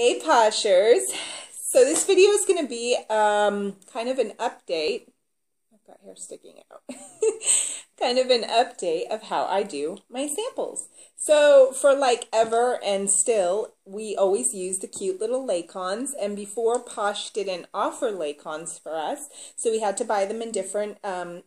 Hey Poshers! So this video is going to be kind of an update. I've got hair sticking out. Kind of an update of how I do my samples. So for like ever and still, we always use the cute little Laycons, and before Posh didn't offer Laycons for us, so we had to buy them in different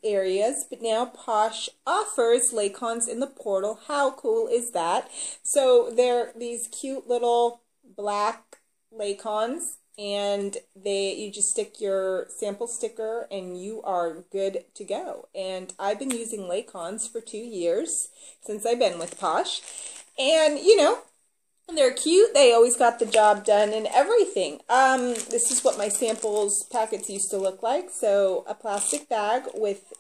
areas, but now Posh offers Laycons in the portal. How cool is that? So they're these cute little black Laycons, and you just stick your sample sticker and you are good to go. And I've been using Laycons for 2 years since I've been with Posh, and you know, they're cute. They always got the job done and everything. This is what my samples packets used to look like. So a plastic bag with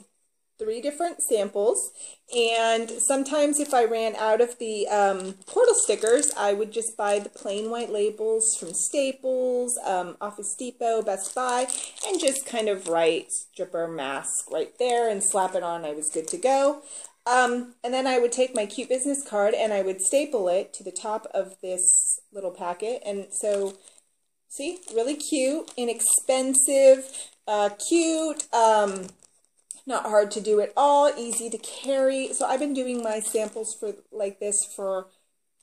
3 different samples, and sometimes if I ran out of the portal stickers, I would just buy the plain white labels from Staples, Office Depot, Best Buy, and just kind of write stripper mask right there and slap it on. I was good to go. And then I would take my cute business card and I would staple it to the top of this little packet. And so, see, really cute, inexpensive, cute, not hard to do at all, easy to carry. So I've been doing my samples for like this for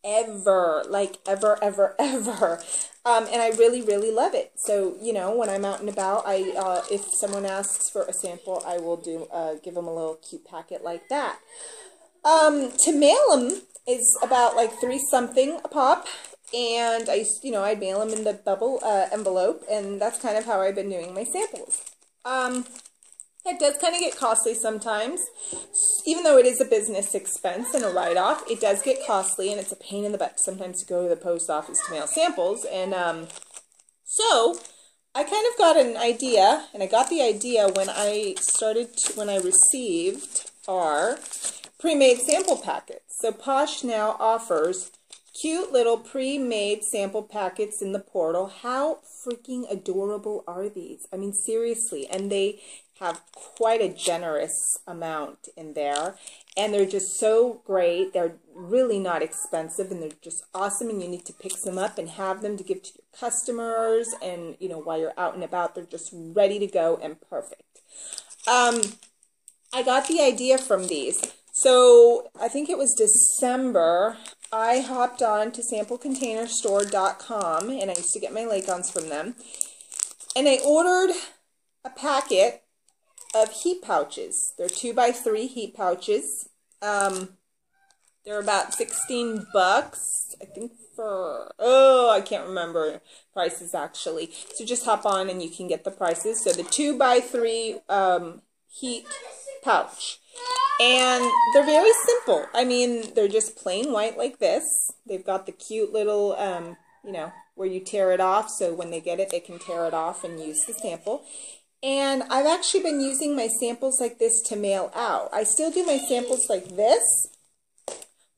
ever, like ever. And I really love it. So, you know, when I'm out and about, if someone asks for a sample, I will give them a little cute packet like that. To mail them is about like $3 something a pop. And I'd mail them in the bubble envelope, and that's kind of how I've been doing my samples. It does kind of get costly sometimes. Even though it is a business expense and a write-off, it does get costly, and it's a pain in the butt sometimes to go to the post office to mail samples. And so I kind of got an idea, and I got the idea when I received our pre-made sample packets. So Posh now offers cute little pre-made sample packets in the portal. How freaking adorable are these? I mean, seriously. And they have quite a generous amount in there, and they're just so great. They're really not expensive, and they're just awesome, and you need to pick some up and have them to give to your customers, and you know, while you're out and about, they're just ready to go and perfect. I got the idea from these. So I think it was December, I hopped on to samplecontainerstore.com, and I used to get my Laycons from them, and I ordered a packet of heat pouches. They're 2x3 heat pouches. They're about 16 bucks, I think, for, I can't remember prices actually. So just hop on and you can get the prices. So the 2x3 heat pouch. And they're very simple. I mean, they're just plain white like this. They've got the cute little, you know, where you tear it off. So when they get it, they can tear it off and use the sample. And I've actually been using my samples like this to mail out. I still do my samples like this,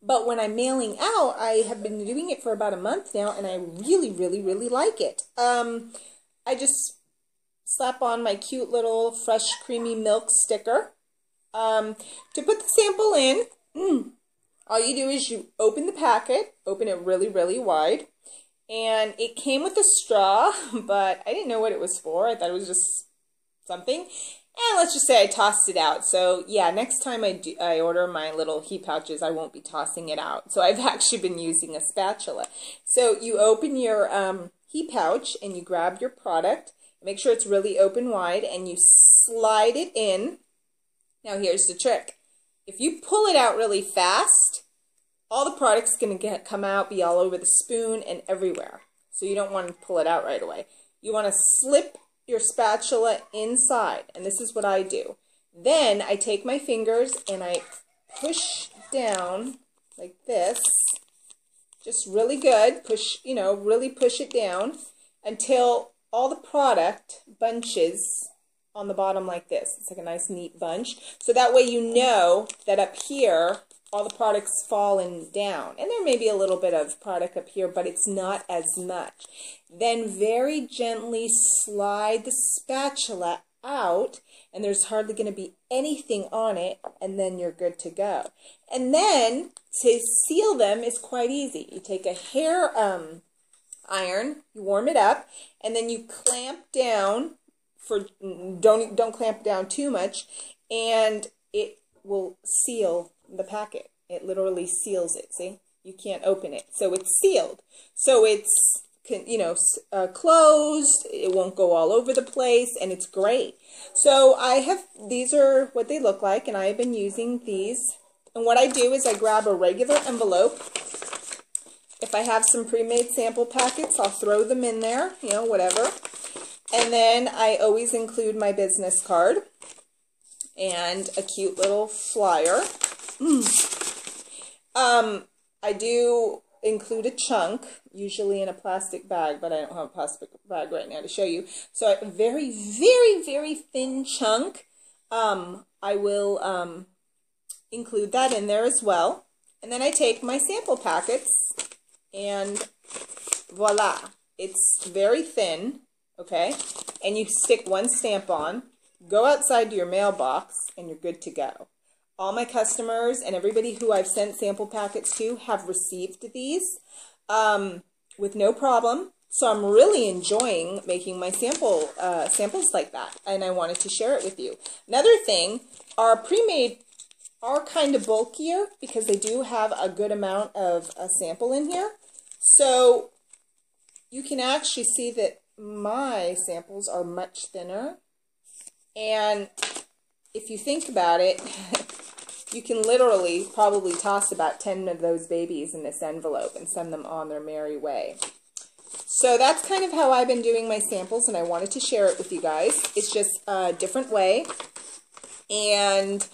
but when I'm mailing out, I have been doing it for about a month now, and I really like it. I just slap on my cute little fresh creamy milk sticker. To put the sample in, all you do is you open the packet, open it really wide, and it came with a straw, but I didn't know what it was for. I thought it was just something, and let's just say I tossed it out. So yeah, next time I order my little heat pouches, I won't be tossing it out. So I've actually been using a spatula. So you open your heat pouch and you grab your product, make sure it's really open wide, and you slide it in. Now here's the trick. If you pull it out really fast, all the product's going to come out, be all over the spoon and everywhere. So you don't want to pull it out right away. You want to slip your spatula inside, and this is what I do. Then I take my fingers and I push down like this, just really good, push, you know, really push it down until all the product bunches on the bottom like this. It's like a nice neat bunch, so that way you know that up here all the product's fallen down, and there may be a little bit of product up here, but it's not as much. Then very gently slide the spatula out, and there's hardly going to be anything on it, and then you're good to go. And then to seal them is quite easy. You take a hair iron, you warm it up, and then you clamp down for, don't clamp down too much, and it will seal the packet. It literally seals it, see? You can't open it. So it's sealed. So it's, you know, closed. It won't go all over the place, and it's great. So I have, these are what they look like, and I have been using these. And what I do is I grab a regular envelope. If I have some pre-made sample packets, I'll throw them in there, you know, whatever. And then I always include my business card and a cute little flyer. I do include a chunk, usually in a plastic bag, but I don't have a plastic bag right now to show you. So a very, very, very thin chunk. I will include that in there as well. And then I take my sample packets and voila. It's very thin, okay? And you stick one stamp on, go outside to your mailbox, and you're good to go. All my customers and everybody who I've sent sample packets to have received these with no problem. So I'm really enjoying making my samples like that, and I wanted to share it with you. Another thing, our pre-made are kind of bulkier because they do have a good amount of a sample in here. So you can actually see that my samples are much thinner. And if you think about it, you can literally probably toss about 10 of those babies in this envelope and send them on their merry way. So that's kind of how I've been doing my samples, and I wanted to share it with you guys. It's just a different way. And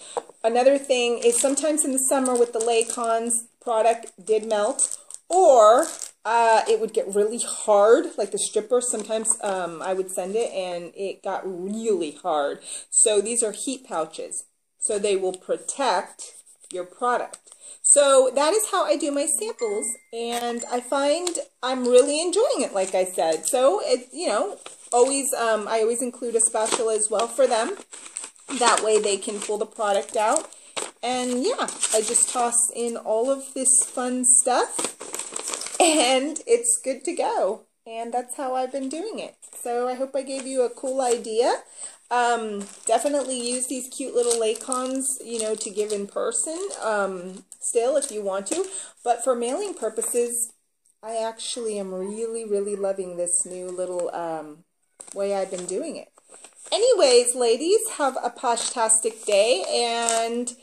another thing is sometimes in the summer with the Laycons, product did melt, or it would get really hard, like the stripper. Sometimes I would send it and it got really hard. So these are heat pouches. So they will protect your product. So that is how I do my samples, and I find I'm really enjoying it, like I said. So it, you know, always I always include a special as well for them. That way they can pull the product out. And yeah, I just toss in all of this fun stuff, and it's good to go. And that's how I've been doing it. So I hope I gave you a cool idea. Definitely use these cute little Laycons, you know, to give in person, still if you want to. But for mailing purposes, I actually am really, really loving this new little way I've been doing it. Anyways, ladies, have a posh-tastic day, and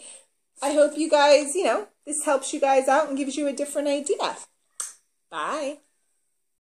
I hope you guys, you know, this helps you guys out and gives you a different idea. Bye.